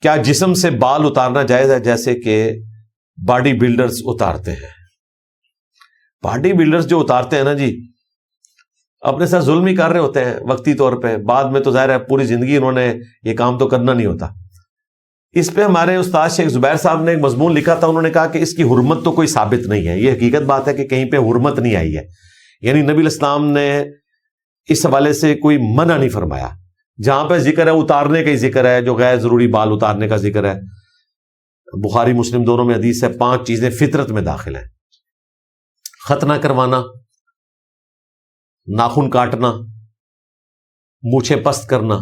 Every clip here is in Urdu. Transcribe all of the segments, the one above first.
کیا جسم سے بال اتارنا جائز ہے جیسے کہ باڈی بلڈرز اتارتے ہیں؟ باڈی بلڈرز جو اتارتے ہیں نا جی، اپنے ساتھ ظلم ہی کر رہے ہوتے ہیں وقتی طور پہ، بعد میں تو ظاہر ہے پوری زندگی انہوں نے یہ کام تو کرنا نہیں ہوتا۔ اس پہ ہمارے استاد شیخ زبیر صاحب نے ایک مضمون لکھا تھا، انہوں نے کہا کہ اس کی حرمت تو کوئی ثابت نہیں ہے۔ یہ حقیقت بات ہے کہ کہیں پہ حرمت نہیں آئی ہے، یعنی نبی الاسلام نے اس حوالے سے کوئی منع نہیں فرمایا۔ جہاں پہ ذکر ہے اتارنے کا ہی ذکر ہے، جو غیر ضروری بال اتارنے کا ذکر ہے، بخاری مسلم دونوں میں حدیث ہے 5 چیزیں فطرت میں داخل ہیں: ختنہ کروانا، ناخن کاٹنا، مونچھیں پست کرنا،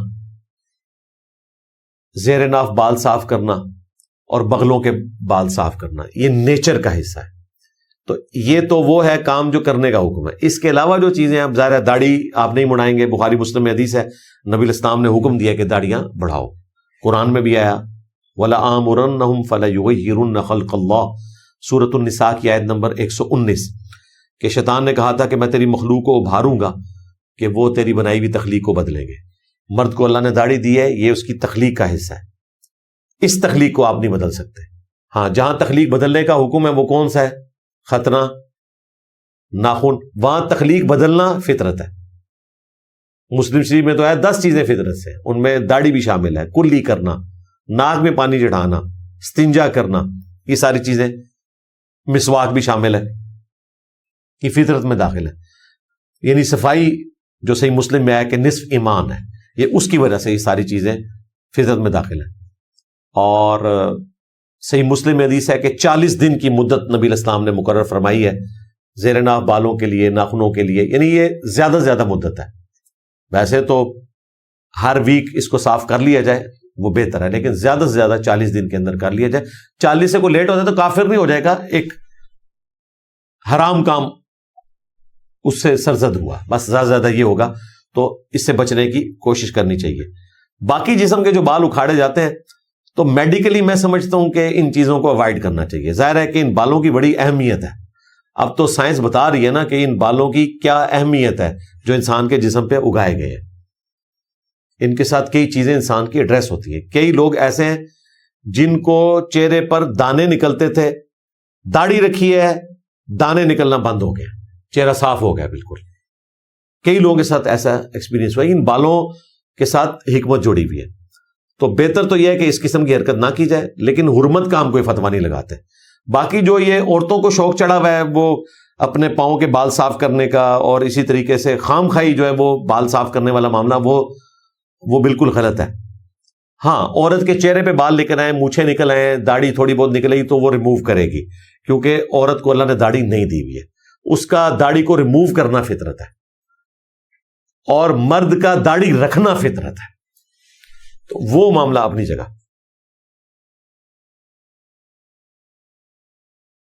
زیر ناف بال صاف کرنا اور بغلوں کے بال صاف کرنا۔ یہ نیچر کا حصہ ہے، تو یہ تو وہ ہے کام جو کرنے کا حکم ہے۔ اس کے علاوہ جو چیزیں اب ظاہر ہے داڑھی آپ نہیں مڑائیں گے، بخاری مسلم میں حدیث ہے نبی الاسلام نے حکم دیا کہ داڑیاں بڑھاؤ۔ قرآن میں بھی آیا وَلَآمُرَنَّهُمْ فَلَيُغَيِّرُنَّ خَلْقَ اللَّهِ، سورۃ النساء کی آیت نمبر 119، کہ شیطان نے کہا تھا کہ میں تیری مخلوق کو ابھاروں گا کہ وہ تیری بنائی ہوئی تخلیق کو بدلیں گے۔ مرد کو اللہ نے داڑھی دی ہے، یہ اس کی تخلیق کا حصہ ہے، اس تخلیق کو آپ نہیں بدل سکتے۔ ہاں، جہاں تخلیق بدلنے کا حکم ہے وہ کون سا ہے؟ ختنہ، ناخن، وہاں تخلیق بدلنا فطرت ہے۔ مسلم شریف میں تو ہے 10 چیزیں فطرت سے، ان میں داڑھی بھی شامل ہے، کلی کرنا، ناک میں پانی چڑھانا، استنجا کرنا، یہ ساری چیزیں، مسواک بھی شامل ہے، یہ فطرت میں داخل ہے۔ یعنی صفائی جو صحیح مسلم میں ہے کہ نصف ایمان ہے، یہ اس کی وجہ سے یہ ساری چیزیں فطرت میں داخل ہیں۔ اور صحیح مسلم میں حدیث ہے کہ 40 دن کی مدت نبی الاسلام نے مقرر فرمائی ہے زیر ناف بالوں کے لیے، ناخنوں کے لیے، یعنی یہ زیادہ سے زیادہ مدت ہے۔ ویسے تو ہر ویک اس کو صاف کر لیا جائے وہ بہتر ہے، لیکن زیادہ سے زیادہ 40 دن کے اندر کر لیا جائے۔ 40 سے کوئی لیٹ ہوتا ہے تو کافر نہیں ہو جائے گا، ایک حرام کام اس سے سرزد ہوا، بس زیادہ سے زیادہ یہ ہوگا، تو اس سے بچنے کی کوشش کرنی چاہیے۔ باقی جسم کے جو بال اکھاڑے جاتے ہیں تو میڈیکلی میں سمجھتا ہوں کہ ان چیزوں کو اوائڈ کرنا چاہیے۔ ظاہر ہے کہ ان بالوں کی بڑی اہمیت ہے، اب تو سائنس بتا رہی ہے نا کہ ان بالوں کی کیا اہمیت ہے جو انسان کے جسم پہ اگائے گئے ہیں۔ ان کے ساتھ کئی چیزیں انسان کی ایڈریس ہوتی ہیں۔ کئی لوگ ایسے ہیں جن کو چہرے پر دانے نکلتے تھے، داڑھی رکھی ہے، دانے نکلنا بند ہو گئے، چہرہ صاف ہو گیا بالکل۔ کئی لوگوں کے ساتھ ایسا ایکسپیرینس ہوا۔ ان بالوں کے ساتھ حکمت جوڑی ہوئی ہے، تو بہتر تو یہ ہے کہ اس قسم کی حرکت نہ کی جائے، لیکن حرمت کا ہم کوئی فتویٰ نہیں لگاتے۔ باقی جو یہ عورتوں کو شوق چڑھا ہوا ہے وہ اپنے پاؤں کے بال صاف کرنے کا، اور اسی طریقے سے خام خائی جو ہے وہ بال صاف کرنے والا معاملہ، وہ بالکل غلط ہے۔ ہاں، عورت کے چہرے پہ بال نکل آئے، مونچھیں نکل آئے، داڑھی تھوڑی بہت نکل آئی تو وہ ریموو کرے گی، کیونکہ عورت کو اللہ نے داڑھی نہیں دی ہوئی ہے، اس کا داڑھی کو ریموو کرنا فطرت ہے، اور مرد کا داڑھی رکھنا فطرت ہے، تو وہ معاملہ اپنی جگہ۔